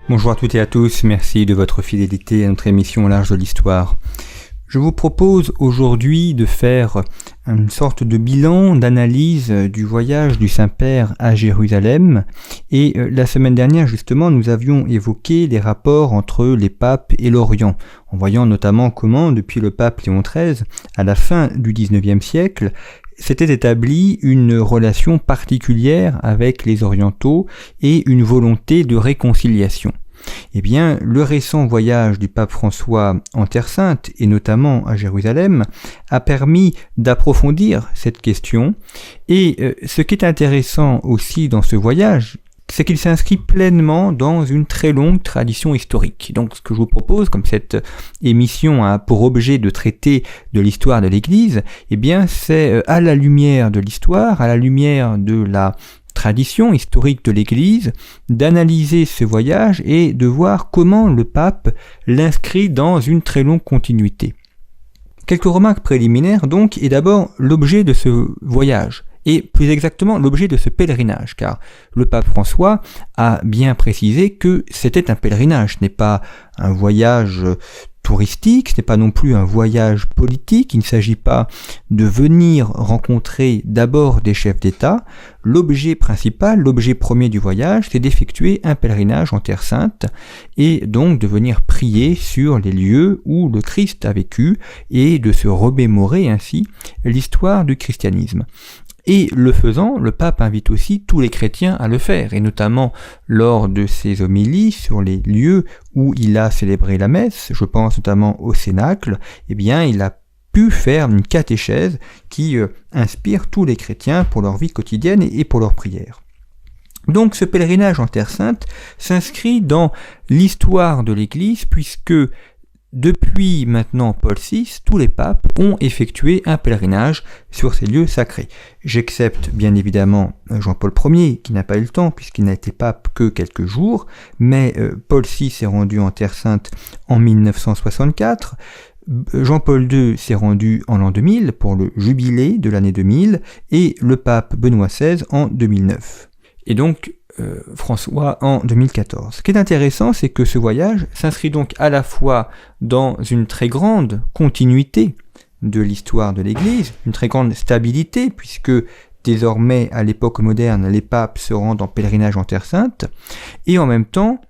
Bonjour à toutes et à tous, merci de votre fidélité à notre émission au large de l'histoire. Je vous propose aujourd'hui de faire une sorte de bilan, d'analyse du voyage du Saint-Père à Jérusalem. Et la semaine dernière, justement, nous avions évoqué les rapports entre les papes et l'Orient, en voyant notamment comment, depuis le pape Léon XIII, à la fin du XIXe siècle, s'était établie une relation particulière avec les orientaux et une volonté de réconciliation. Eh bien, le récent voyage du pape François en Terre Sainte, et notamment à Jérusalem, a permis d'approfondir cette question. Et ce qui est intéressant aussi dans ce voyage, c'est qu'il s'inscrit pleinement dans une très longue tradition historique. Donc ce que je vous propose, comme cette émission a pour objet de traiter de l'histoire de l'Église, eh bien c'est à la lumière de l'histoire, à la lumière de la tradition historique de l'Église, d'analyser ce voyage et de voir comment le pape l'inscrit dans une très longue continuité. Quelques remarques préliminaires donc, et d'abord l'objet de ce voyage. Et plus exactement l'objet de ce pèlerinage, car le pape François a bien précisé que c'était un pèlerinage, ce n'est pas un voyage touristique, ce n'est pas non plus un voyage politique, il ne s'agit pas de venir rencontrer d'abord des chefs d'État. L'objet principal, l'objet premier du voyage, c'est d'effectuer un pèlerinage en Terre Sainte et donc de venir prier sur les lieux où le Christ a vécu et de se remémorer ainsi l'histoire du christianisme. Et le faisant, le pape invite aussi tous les chrétiens à le faire, et notamment lors de ses homélies sur les lieux où il a célébré la messe, je pense notamment au Cénacle, eh bien il a pu faire une catéchèse qui inspire tous les chrétiens pour leur vie quotidienne et pour leur prière. Donc ce pèlerinage en Terre Sainte s'inscrit dans l'histoire de l'Église puisque depuis maintenant Paul VI, tous les papes ont effectué un pèlerinage sur ces lieux sacrés. J'accepte bien évidemment Jean-Paul Ier, qui n'a pas eu le temps puisqu'il n'a été pape que quelques jours, mais Paul VI s'est rendu en Terre Sainte en 1964, Jean-Paul II s'est rendu en l'an 2000 pour le jubilé de l'année 2000, et le pape Benoît XVI en 2009. Et donc, François en 2014. Ce qui est intéressant, c'est que ce voyage s'inscrit donc à la fois dans une très grande continuité de l'histoire de l'Église, une très grande stabilité, puisque désormais, à l'époque moderne, les papes se rendent en pèlerinage en Terre Sainte, et en même temps,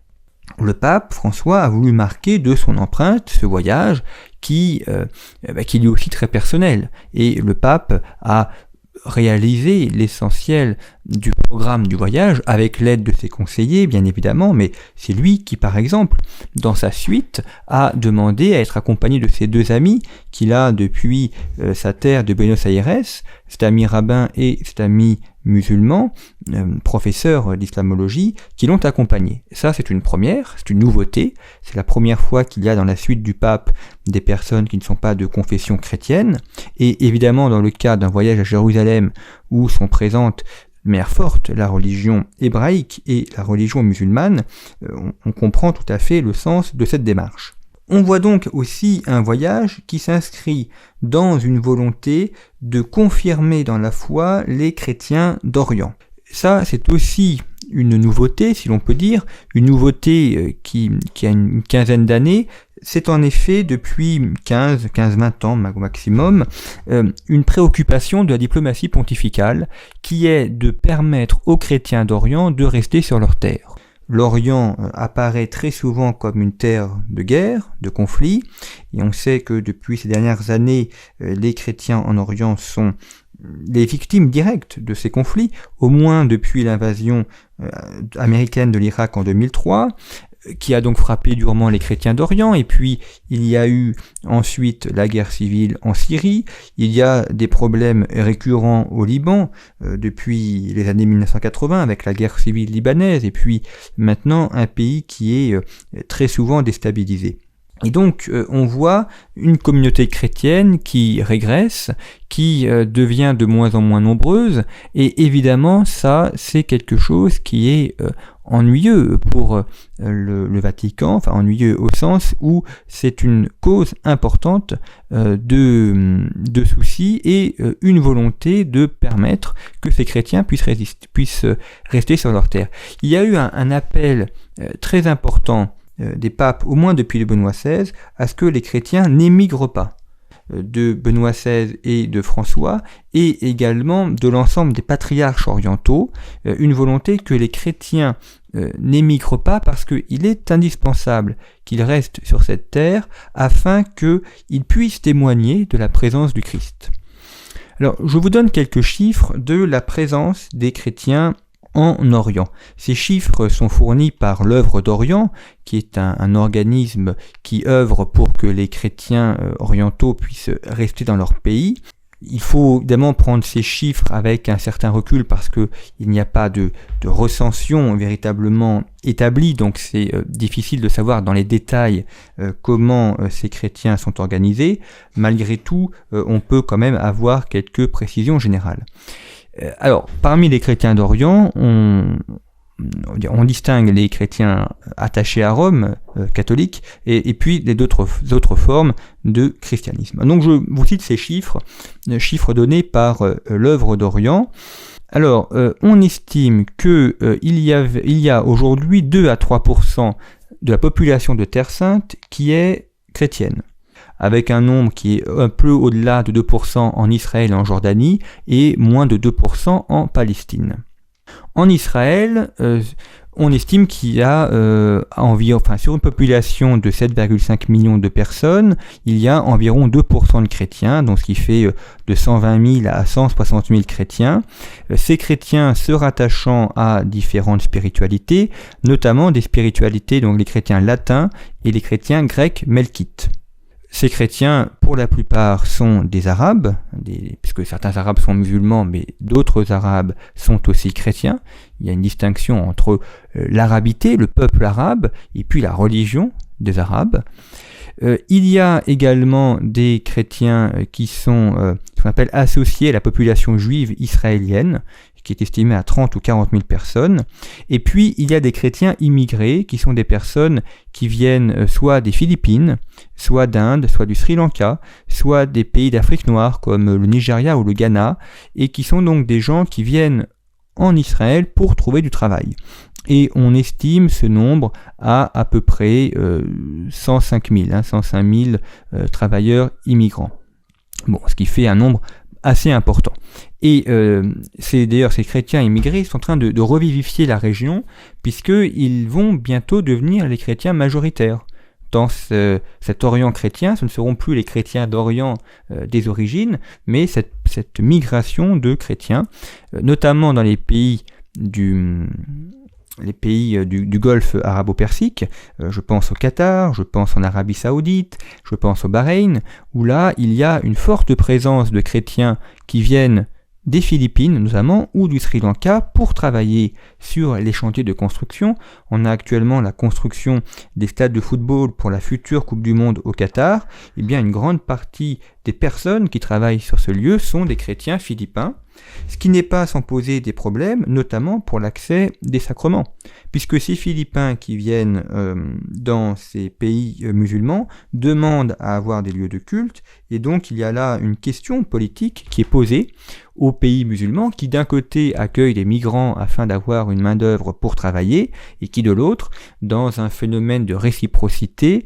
le pape François a voulu marquer de son empreinte ce voyage qui est lui aussi très personnel. Et le pape a réaliser l'essentiel du programme du voyage avec l'aide de ses conseillers, bien évidemment, mais c'est lui qui, par exemple, dans sa suite, a demandé à être accompagné de ses deux amis qu'il a depuis sa terre de Buenos Aires, cet ami rabbin et cet ami musulman, professeur d'islamologie, qui l'ont accompagné. Ça, c'est une première, c'est une nouveauté. C'est la première fois qu'il y a dans la suite du pape des personnes qui ne sont pas de confession chrétienne. Et évidemment, dans le cas d'un voyage à Jérusalem où sont présentes de manière forte la religion hébraïque et la religion musulmane, on comprend tout à fait le sens de cette démarche. On voit donc aussi un voyage qui s'inscrit dans une volonté de confirmer dans la foi les chrétiens d'Orient. Ça, c'est aussi une nouveauté, si l'on peut dire, une nouveauté qui a une quinzaine d'années. C'est en effet, depuis 15-20 ans au maximum, une préoccupation de la diplomatie pontificale qui est de permettre aux chrétiens d'Orient de rester sur leur terre. L'Orient apparaît très souvent comme une terre de guerre, de conflit, et on sait que depuis ces dernières années, les chrétiens en Orient sont les victimes directes de ces conflits, au moins depuis l'invasion américaine de l'Irak en 2003, qui a donc frappé durement les chrétiens d'Orient, et puis il y a eu ensuite la guerre civile en Syrie, il y a des problèmes récurrents au Liban depuis les années 1980 avec la guerre civile libanaise, et puis maintenant un pays qui est très souvent déstabilisé. Et donc on voit une communauté chrétienne qui régresse, qui devient de moins en moins nombreuse, et évidemment ça c'est quelque chose qui est ennuyeux pour le Vatican, enfin ennuyeux au sens où c'est une cause importante de soucis et une volonté de permettre que ces chrétiens puissent rester sur leur terre. Il y a eu un appel très important des papes, au moins depuis le Benoît XVI, à ce que les chrétiens n'émigrent pas, de Benoît XVI et de François, et également de l'ensemble des patriarches orientaux, une volonté que les chrétiens n'émigrent pas parce qu'il est indispensable qu'ils restent sur cette terre afin qu'ils puissent témoigner de la présence du Christ. Alors, je vous donne quelques chiffres de la présence des chrétiens en Orient. Ces chiffres sont fournis par l'œuvre d'Orient, qui est un organisme qui œuvre pour que les chrétiens orientaux puissent rester dans leur pays. Il faut évidemment prendre ces chiffres avec un certain recul parce qu'il n'y a pas de recension véritablement établie, donc c'est difficile de savoir dans les détails comment ces chrétiens sont organisés. Malgré tout, on peut quand même avoir quelques précisions générales. Alors, parmi les chrétiens d'Orient, on distingue les chrétiens attachés à Rome, catholiques, et puis les autres formes de christianisme. Donc je vous cite ces chiffres donnés par l'œuvre d'Orient. Alors, on estime que il y a aujourd'hui 2 à 3% de la population de Terre Sainte qui est chrétienne, avec un nombre qui est un peu au-delà de 2% en Israël et en Jordanie, et moins de 2% en Palestine. En Israël, on estime qu'il y a sur une population de 7,5 millions de personnes, il y a environ 2% de chrétiens, donc ce qui fait de 120 000 à 160 000 chrétiens. Ces chrétiens se rattachant à différentes spiritualités, notamment des spiritualités, donc les chrétiens latins et les chrétiens grecs melkites. Ces chrétiens, pour la plupart, sont des Arabes, puisque certains Arabes sont musulmans, mais d'autres Arabes sont aussi chrétiens. Il y a une distinction entre l'arabité, le peuple arabe, et puis la religion des Arabes. Il y a également des chrétiens qui sont ce qu'on appelle associés à la population juive israélienne, qui est estimée à 30 ou 40 000 personnes. Et puis, il y a des chrétiens immigrés, qui sont des personnes qui viennent soit des Philippines, soit d'Inde, soit du Sri Lanka, soit des pays d'Afrique noire, comme le Nigeria ou le Ghana, et qui sont donc des gens qui viennent en Israël pour trouver du travail. Et on estime ce nombre à peu près 105 000 travailleurs immigrants. Bon, ce qui fait un nombre assez important. Et c'est d'ailleurs ces chrétiens immigrés sont en train de revivifier la région, puisqu'ils vont bientôt devenir les chrétiens majoritaires. Dans cet Orient chrétien, ce ne seront plus les chrétiens d'Orient des origines, mais cette migration de chrétiens, notamment dans les pays du Golfe arabo-persique, je pense au Qatar, je pense en Arabie Saoudite, je pense au Bahreïn, où là, il y a une forte présence de chrétiens qui viennent des Philippines notamment, ou du Sri Lanka, pour travailler sur les chantiers de construction. On a actuellement la construction des stades de football pour la future Coupe du Monde au Qatar. Eh bien, une grande partie des personnes qui travaillent sur ce lieu sont des chrétiens philippins, ce qui n'est pas sans poser des problèmes, notamment pour l'accès des sacrements, puisque ces Philippins qui viennent dans ces pays musulmans demandent à avoir des lieux de culte, et donc il y a là une question politique qui est posée aux pays musulmans qui d'un côté accueillent les migrants afin d'avoir une main-d'œuvre pour travailler, et qui de l'autre, dans un phénomène de réciprocité,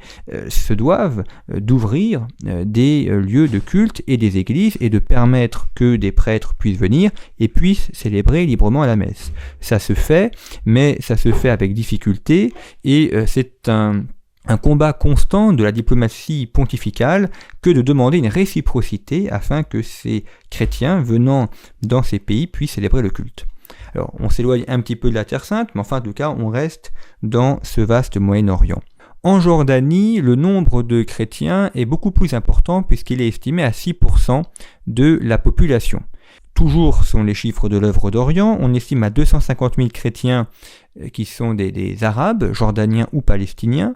se doivent d'ouvrir des lieux de culte et des églises, et de permettre que des prêtres puissent venir et puissent célébrer librement la messe. Ça se fait, mais ça se fait avec difficulté, et c'est un combat constant de la diplomatie pontificale que de demander une réciprocité afin que ces chrétiens venant dans ces pays puissent célébrer le culte. Alors, on s'éloigne un petit peu de la Terre Sainte, mais enfin, en tout cas, on reste dans ce vaste Moyen-Orient. En Jordanie, le nombre de chrétiens est beaucoup plus important puisqu'il est estimé à 6% de la population. Toujours sont les chiffres de l'œuvre d'Orient, on estime à 250 000 chrétiens qui sont des Arabes, Jordaniens ou Palestiniens,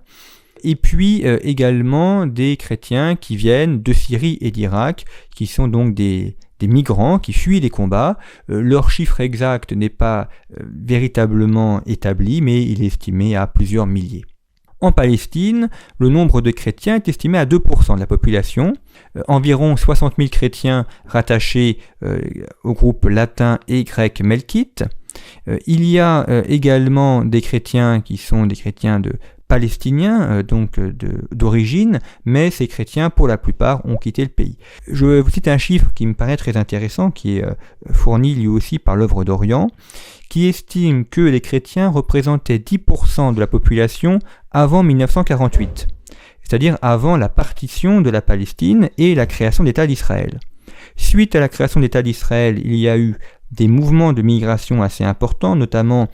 et puis également des chrétiens qui viennent de Syrie et d'Irak, qui sont donc des des migrants qui fuient les combats. Leur chiffre exact n'est pas véritablement établi, mais il est estimé à plusieurs milliers. En Palestine, le nombre de chrétiens est estimé à 2% de la population, environ 60 000 chrétiens rattachés au groupe latin et grec melkite. Il y a également des chrétiens qui sont des chrétiens palestiniens, d'origine, mais ces chrétiens, pour la plupart, ont quitté le pays. Je vous cite un chiffre qui me paraît très intéressant, qui est fourni lui aussi par l'œuvre d'Orient, qui estime que les chrétiens représentaient 10% de la population avant 1948, c'est-à-dire avant la partition de la Palestine et la création d'État d'Israël. Suite à la création d'État d'Israël, il y a eu des mouvements de migration assez importants, notamment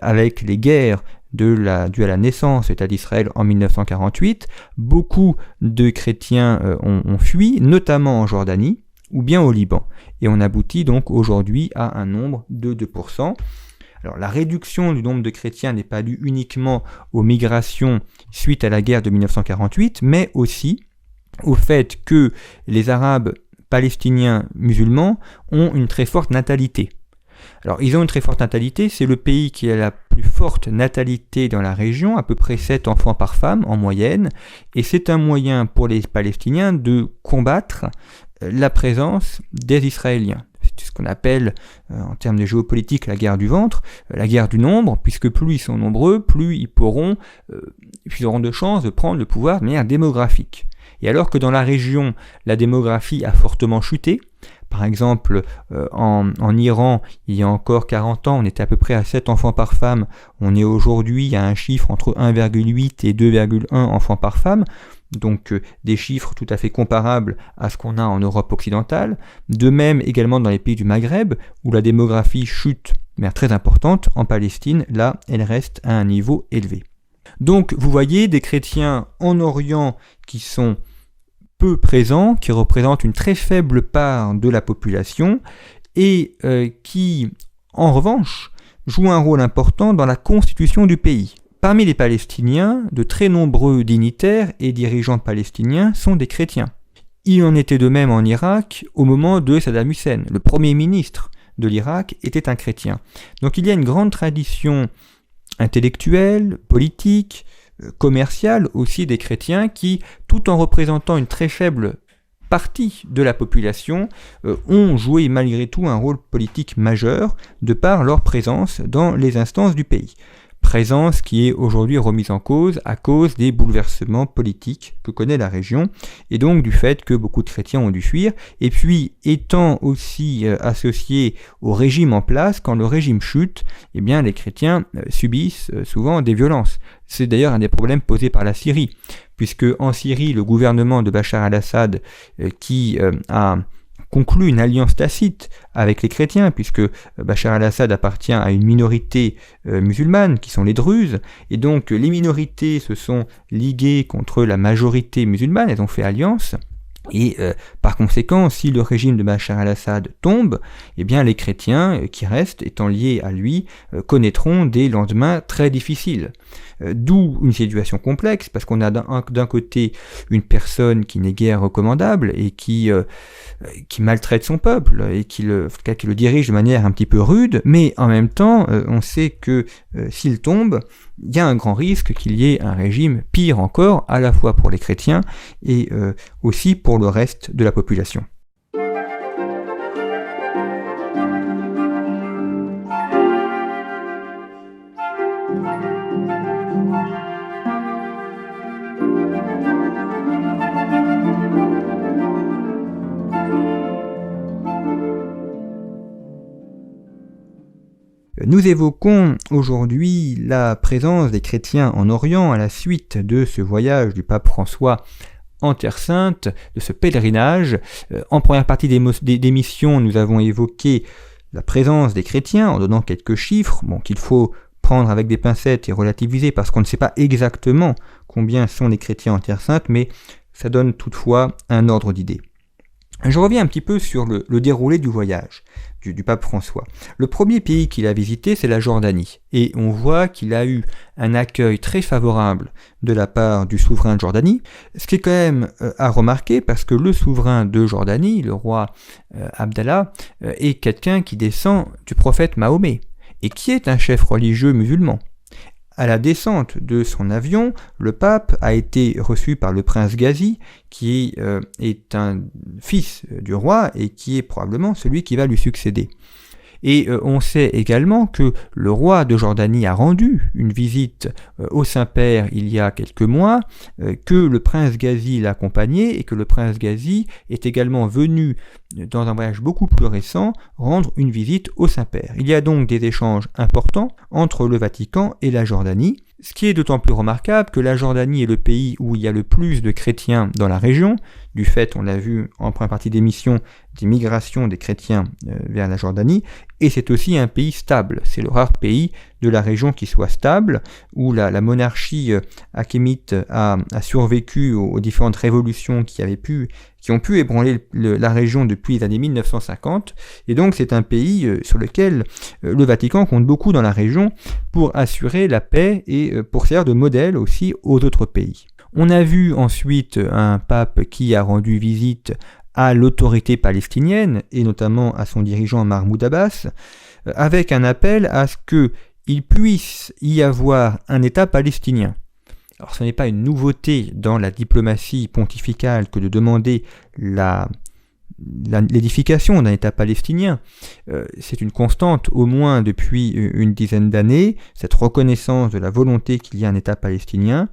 avec les guerres dues à la naissance de l'État d'Israël en 1948. Beaucoup de chrétiens ont fui, notamment en Jordanie ou bien au Liban. Et on aboutit donc aujourd'hui à un nombre de 2%. Alors la réduction du nombre de chrétiens n'est pas due uniquement aux migrations suite à la guerre de 1948, mais aussi au fait que les Arabes palestiniens musulmans ont une très forte natalité. Alors ils ont une très forte natalité, c'est le pays qui a la plus forte natalité dans la région, à peu près 7 enfants par femme en moyenne, et c'est un moyen pour les Palestiniens de combattre la présence des Israéliens. C'est ce qu'on appelle, en termes de géopolitique, la guerre du ventre, la guerre du nombre, puisque plus ils sont nombreux, plus ils auront de chances de prendre le pouvoir de manière démographique. Et alors que dans la région, la démographie a fortement chuté, par exemple, en Iran, il y a encore 40 ans, on était à peu près à 7 enfants par femme. On est aujourd'hui à un chiffre entre 1,8 et 2,1 enfants par femme. Donc des chiffres tout à fait comparables à ce qu'on a en Europe occidentale. De même également dans les pays du Maghreb, où la démographie chute de manière très importante. En Palestine, là, elle reste à un niveau élevé. Donc vous voyez des chrétiens en Orient qui sont peu présents, qui représentent une très faible part de la population et qui, en revanche, jouent un rôle important dans la constitution du pays. Parmi les Palestiniens, de très nombreux dignitaires et dirigeants palestiniens sont des chrétiens. Il en était de même en Irak au moment de Saddam Hussein. Le premier ministre de l'Irak était un chrétien. Donc il y a une grande tradition intellectuelle, politique, commerciale aussi des chrétiens qui, tout en représentant une très faible partie de la population, ont joué malgré tout un rôle politique majeur de par leur présence dans les instances du pays. Présence qui est aujourd'hui remise en cause à cause des bouleversements politiques que connaît la région et donc du fait que beaucoup de chrétiens ont dû fuir et puis étant aussi associés au régime en place, quand le régime chute, eh bien les chrétiens subissent souvent des violences. C'est d'ailleurs un des problèmes posés par la Syrie, puisque en Syrie, le gouvernement de Bachar al-Assad qui a conclut une alliance tacite avec les chrétiens, puisque Bachar al-Assad appartient à une minorité musulmane, qui sont les Druzes, et donc les minorités se sont liguées contre la majorité musulmane, elles ont fait alliance, et par conséquent, si le régime de Bachar al-Assad tombe, eh bien les chrétiens qui restent, étant liés à lui, connaîtront des lendemains très difficiles. D'où une situation complexe, parce qu'on a d'un côté une personne qui n'est guère recommandable et qui maltraite son peuple et qui le dirige de manière un petit peu rude, mais en même temps, on sait que s'il tombe, il y a un grand risque qu'il y ait un régime pire encore, à la fois pour les chrétiens et aussi pour le reste de la population. Nous évoquons aujourd'hui la présence des chrétiens en Orient à la suite de ce voyage du pape François en Terre Sainte, de ce pèlerinage. En première partie d'émission, nous avons évoqué la présence des chrétiens en donnant quelques chiffres, qu'il faut prendre avec des pincettes et relativiser parce qu'on ne sait pas exactement combien sont les chrétiens en Terre Sainte, mais ça donne toutefois un ordre d'idée. Je reviens un petit peu sur le déroulé du voyage du pape François. Le premier pays qu'il a visité, c'est la Jordanie. Et on voit qu'il a eu un accueil très favorable de la part du souverain de Jordanie, ce qui est quand même à remarquer parce que le souverain de Jordanie, le roi Abdallah, est quelqu'un qui descend du prophète Mahomet et qui est un chef religieux musulman. À la descente de son avion, le pape a été reçu par le prince Ghazi, qui est un fils du roi et qui est probablement celui qui va lui succéder. Et on sait également que le roi de Jordanie a rendu une visite au Saint-Père il y a quelques mois, que le prince Ghazi l'accompagnait et que le prince Ghazi est également venu, dans un voyage beaucoup plus récent, rendre une visite au Saint-Père. Il y a donc des échanges importants entre le Vatican et la Jordanie, ce qui est d'autant plus remarquable que la Jordanie est le pays où il y a le plus de chrétiens dans la région, du fait, on l'a vu en première partie d'émission, des migrations des chrétiens vers la Jordanie, et c'est aussi un pays stable. C'est le rare pays de la région qui soit stable, où la monarchie achémite a survécu aux différentes révolutions qui ont pu ébranler la région depuis les années 1950, et donc c'est un pays sur lequel le Vatican compte beaucoup dans la région pour assurer la paix et pour servir de modèle aussi aux autres pays. On a vu ensuite un pape qui a rendu visite à l'autorité palestinienne, et notamment à son dirigeant Mahmoud Abbas, avec un appel à ce qu'il puisse y avoir un État palestinien. Alors ce n'est pas une nouveauté dans la diplomatie pontificale que de demander l'édification d'un État palestinien. C'est une constante au moins depuis une dizaine d'années, cette reconnaissance de la volonté qu'il y ait un État palestinien.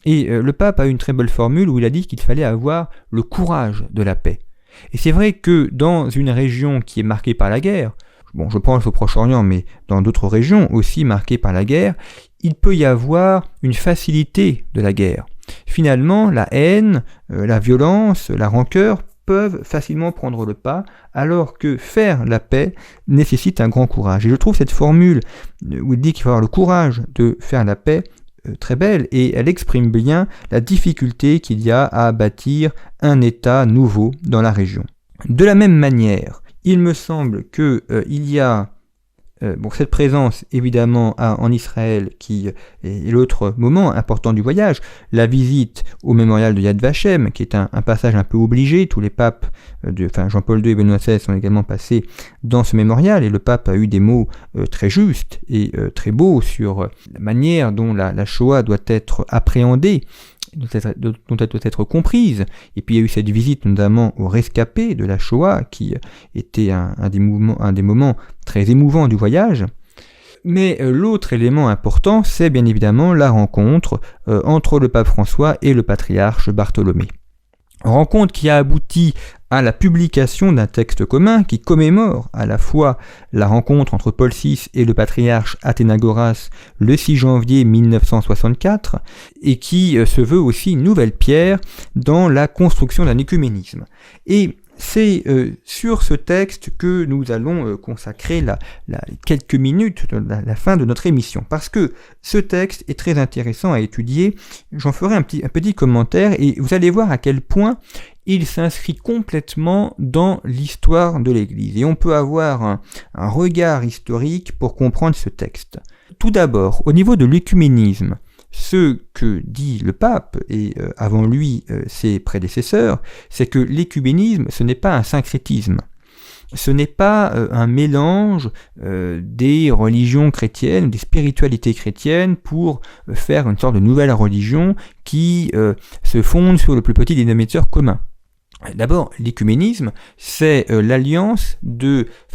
Et le pape a une très belle formule où il a dit qu'il fallait avoir le courage de la paix. Et c'est vrai que dans une région qui est marquée par la guerre, bon, je pense au Proche-Orient, mais dans d'autres régions aussi marquées par la guerre, il peut y avoir une facilité de la guerre. Finalement, la haine, la violence, la rancœur peuvent facilement prendre le pas, alors que faire la paix nécessite un grand courage. Et je trouve cette formule où il dit qu'il faut avoir le courage de faire la paix très belle, et elle exprime bien la difficulté qu'il y a à bâtir un État nouveau dans la région. De la même manière, il me semble qu'il y a cette présence évidemment en Israël qui est l'autre moment important du voyage, la visite au mémorial de Yad Vashem, qui est un passage un peu obligé. Tous les papes, Jean-Paul II et Benoît XVI sont également passés dans ce mémorial, et le pape a eu des mots très justes et très beaux sur la manière dont la Shoah doit être appréhendée, dont elle doit être comprise. Et puis il y a eu cette visite notamment aux rescapés de la Shoah, qui était un des moments très émouvants du voyage. Mais l'autre élément important, c'est bien évidemment la rencontre entre le pape François et le patriarche Bartholomé. Rencontre qui a abouti à la publication d'un texte commun qui commémore à la fois la rencontre entre Paul VI et le patriarche Athénagoras le 6 janvier 1964 et qui se veut aussi une nouvelle pierre dans la construction d'un œcuménisme. Et c'est sur ce texte que nous allons consacrer quelques minutes de la fin de notre émission, parce que ce texte est très intéressant à étudier. J'en ferai un petit commentaire et vous allez voir à quel point il s'inscrit complètement dans l'histoire de l'Église. Et on peut avoir un regard historique pour comprendre ce texte. Tout d'abord, au niveau de l'œcuménisme, ce que dit le pape, et avant lui ses prédécesseurs, c'est que l'écuménisme, ce n'est pas un syncrétisme. Ce n'est pas un mélange des religions chrétiennes, des spiritualités chrétiennes pour faire une sorte de nouvelle religion qui se fonde sur le plus petit dénominateur commun. D'abord, l'écuménisme, c'est l'alliance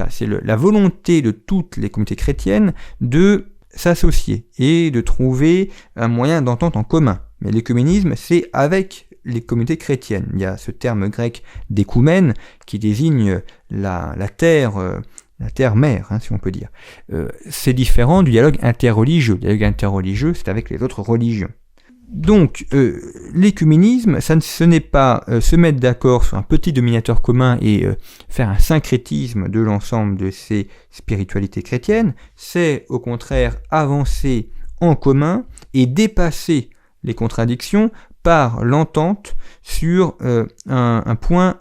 c'est la volonté de toutes les communautés chrétiennes de s'associer et de trouver un moyen d'entente en commun. Mais l'écuménisme, c'est avec les communautés chrétiennes. Il y a ce terme grec d'écoumène qui désigne la terre mère, si on peut dire. C'est différent du dialogue interreligieux. Le dialogue interreligieux, c'est avec les autres religions. Donc, l'écuménisme, ce n'est pas se mettre d'accord sur un petit dominateur commun et faire un syncrétisme de l'ensemble de ces spiritualités chrétiennes, c'est au contraire avancer en commun et dépasser les contradictions par l'entente sur un point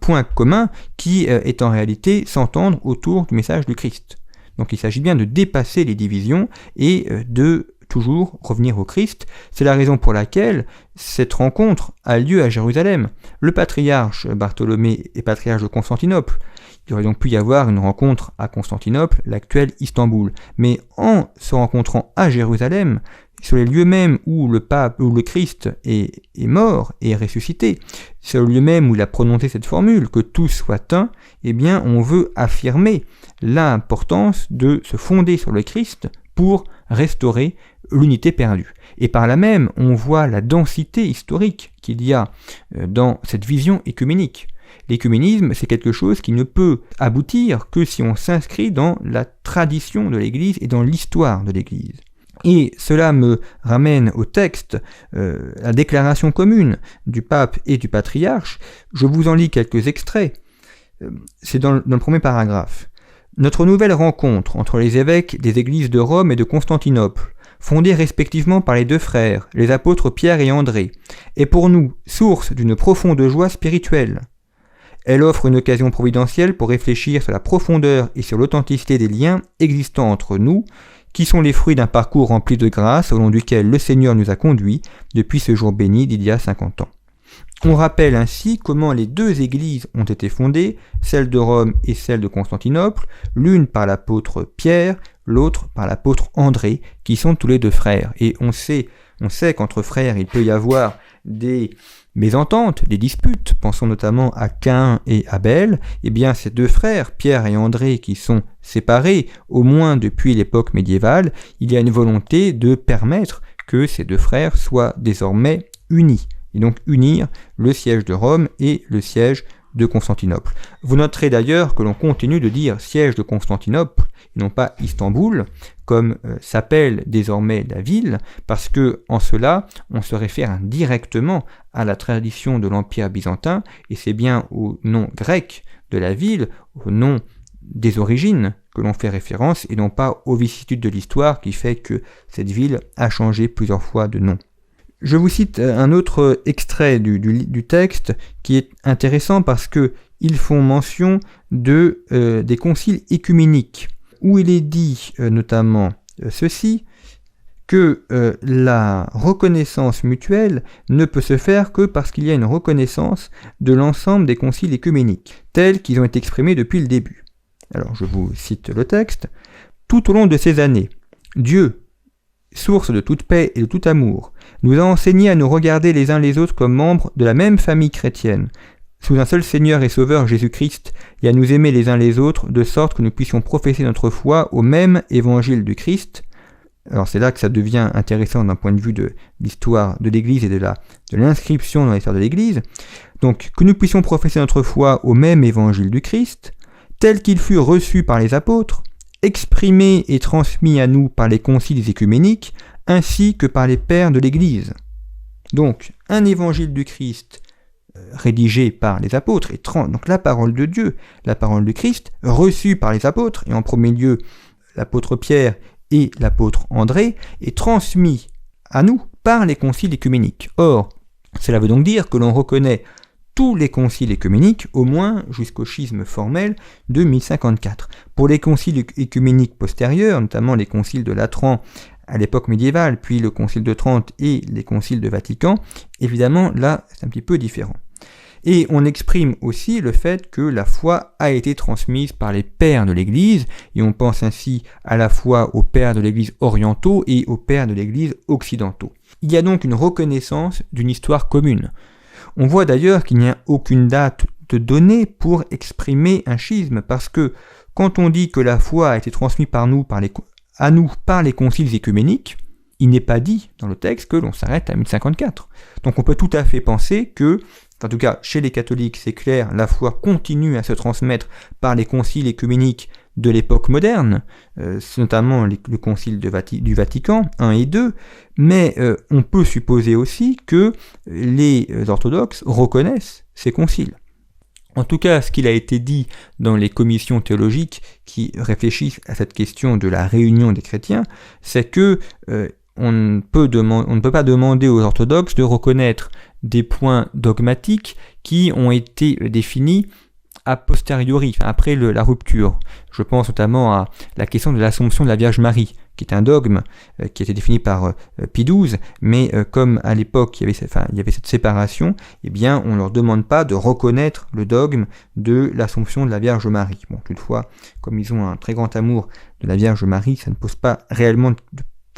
point commun qui est en réalité s'entendre autour du message du Christ. Donc il s'agit bien de dépasser les divisions et de toujours revenir au Christ. C'est la raison pour laquelle cette rencontre a lieu à Jérusalem. Le patriarche Bartholomée est patriarche de Constantinople. Il aurait donc pu y avoir une rencontre à Constantinople, l'actuel Istanbul. Mais en se rencontrant à Jérusalem, sur les lieux mêmes où le pape, où le Christ est mort et est ressuscité, sur le lieu même où il a prononcé cette formule, que tous soient un, eh bien on veut affirmer l'importance de se fonder sur le Christ pour restaurer l'unité perdue. Et par là même, on voit la densité historique qu'il y a dans cette vision œcuménique. L'écuménisme, c'est quelque chose qui ne peut aboutir que si on s'inscrit dans la tradition de l'Église et dans l'histoire de l'Église. Et cela me ramène au texte, la déclaration commune du pape et du patriarche. Je vous en lis quelques extraits. C'est dans le premier paragraphe. Notre nouvelle rencontre entre les évêques des églises de Rome et de Constantinople, fondées respectivement par les deux frères, les apôtres Pierre et André, est pour nous source d'une profonde joie spirituelle. Elle offre une occasion providentielle pour réfléchir sur la profondeur et sur l'authenticité des liens existants entre nous, qui sont les fruits d'un parcours rempli de grâce au long duquel le Seigneur nous a conduits depuis ce jour béni d'il y a 50 ans. On rappelle ainsi comment les deux églises ont été fondées, celle de Rome et celle de Constantinople, l'une par l'apôtre Pierre, l'autre par l'apôtre André, qui sont tous les deux frères. Et on sait qu'entre frères, il peut y avoir des mésententes, des disputes, pensons notamment à Caïn et Abel. Eh bien, ces deux frères, Pierre et André, qui sont séparés, au moins depuis l'époque médiévale, il y a une volonté de permettre que ces deux frères soient désormais unis. Et donc unir le siège de Rome et le siège de Constantinople. Vous noterez d'ailleurs que l'on continue de dire siège de Constantinople, et non pas Istanbul, comme s'appelle désormais la ville, parce que en cela, on se réfère indirectement à la tradition de l'Empire byzantin, et c'est bien au nom grec de la ville, au nom des origines, que l'on fait référence, et non pas aux vicissitudes de l'histoire qui fait que cette ville a changé plusieurs fois de nom. Je vous cite un autre extrait du texte qui est intéressant parce que ils font mention des conciles œcuméniques, où il est dit notamment ceci, que la reconnaissance mutuelle ne peut se faire que parce qu'il y a une reconnaissance de l'ensemble des conciles œcuméniques, tels qu'ils ont été exprimés depuis le début. Alors je vous cite le texte. Tout au long de ces années, Dieu, source de toute paix et de tout amour, nous a enseigné à nous regarder les uns les autres comme membres de la même famille chrétienne, sous un seul Seigneur et Sauveur Jésus-Christ, et à nous aimer les uns les autres, de sorte que nous puissions professer notre foi au même évangile du Christ. Alors c'est là que ça devient intéressant d'un point de vue de l'histoire de l'Église et de l'inscription dans l'histoire de l'Église. Donc, que nous puissions professer notre foi au même évangile du Christ, tel qu'il fut reçu par les apôtres, exprimé et transmis à nous par les conciles œcuméniques, ainsi que par les pères de l'Église. Donc, un évangile du Christ rédigé par les apôtres, et donc la parole de Dieu, la parole du Christ, reçue par les apôtres, et en premier lieu l'apôtre Pierre et l'apôtre André, est transmis à nous par les conciles œcuméniques. Or, cela veut donc dire que l'on reconnaît tous les conciles œcuméniques, au moins jusqu'au schisme formel de 1054. Pour les conciles œcuméniques postérieurs, notamment les conciles de Latran à l'époque médiévale, puis le concile de Trente et les conciles de Vatican, évidemment, là, c'est un petit peu différent. Et on exprime aussi le fait que la foi a été transmise par les pères de l'Église, et on pense ainsi à la fois aux pères de l'Église orientaux et aux pères de l'Église occidentaux. Il y a donc une reconnaissance d'une histoire commune. On voit d'ailleurs qu'il n'y a aucune date de donnée pour exprimer un schisme, parce que quand on dit que la foi a été transmise à nous par les conciles œcuméniques, il n'est pas dit dans le texte que l'on s'arrête à 1054. Donc on peut tout à fait penser que, en tout cas chez les catholiques c'est clair, la foi continue à se transmettre par les conciles œcuméniques de l'époque moderne, notamment le concile du Vatican 1 et 2, mais on peut supposer aussi que les orthodoxes reconnaissent ces conciles. En tout cas, ce qu'il a été dit dans les commissions théologiques qui réfléchissent à cette question de la réunion des chrétiens, c'est que on ne peut pas demander aux orthodoxes de reconnaître des points dogmatiques qui ont été définis a posteriori, après la rupture. Je pense notamment à la question de l'Assomption de la Vierge Marie, qui est un dogme qui a été défini par Pie XII, mais comme à l'époque il y avait cette séparation, eh bien on ne leur demande pas de reconnaître le dogme de l'Assomption de la Vierge Marie. Bon, toutefois, comme ils ont un très grand amour de la Vierge Marie, ça ne pose pas réellement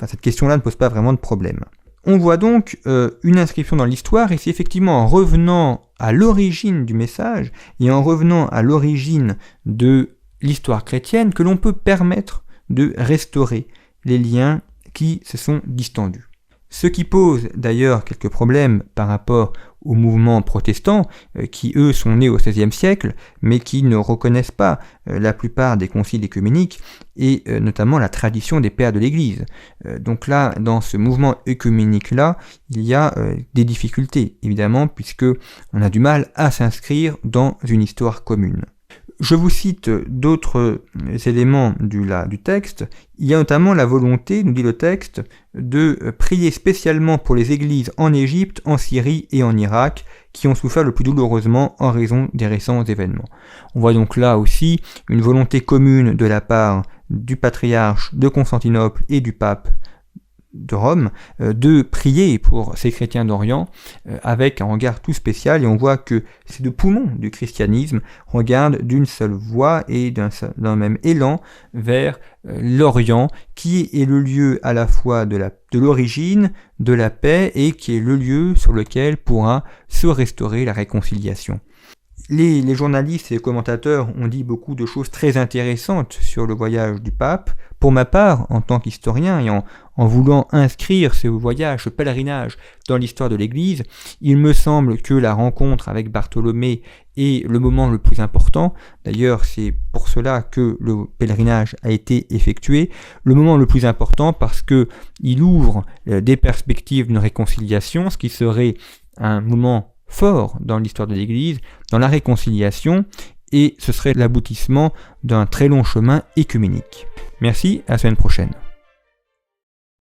cette question-là ne pose pas vraiment de problème. On voit donc une inscription dans l'histoire, et c'est effectivement en revenant à l'origine du message et en revenant à l'origine de l'histoire chrétienne que l'on peut permettre de restaurer les liens qui se sont distendus. Ce qui pose d'ailleurs quelques problèmes par rapport aux mouvements protestants qui eux sont nés au XVIe siècle mais qui ne reconnaissent pas la plupart des conciles œcuméniques et notamment la tradition des pères de l'Église. Donc là, dans ce mouvement œcuménique-là, il y a des difficultés évidemment puisque on a du mal à s'inscrire dans une histoire commune. Je vous cite d'autres éléments du texte. Il y a notamment la volonté, nous dit le texte, de prier spécialement pour les églises en Égypte, en Syrie et en Irak, qui ont souffert le plus douloureusement en raison des récents événements. On voit donc là aussi une volonté commune de la part du patriarche de Constantinople et du pape de Rome, de prier pour ces chrétiens d'Orient avec un regard tout spécial, et on voit que ces deux poumons du christianisme regardent d'une seule voix et d'un même élan vers l'Orient, qui est le lieu à la fois de l'origine, de la paix, et qui est le lieu sur lequel pourra se restaurer la réconciliation. Les journalistes et les commentateurs ont dit beaucoup de choses très intéressantes sur le voyage du pape. Pour ma part, en tant qu'historien et en voulant inscrire ce voyage, ce pèlerinage dans l'histoire de l'Église, il me semble que la rencontre avec Bartholomée est le moment le plus important. D'ailleurs, c'est pour cela que le pèlerinage a été effectué. Le moment le plus important parce que il ouvre des perspectives d'une réconciliation, ce qui serait un moment fort dans l'histoire de l'Église, dans la réconciliation, et ce serait l'aboutissement d'un très long chemin œcuménique. Merci, à la semaine prochaine.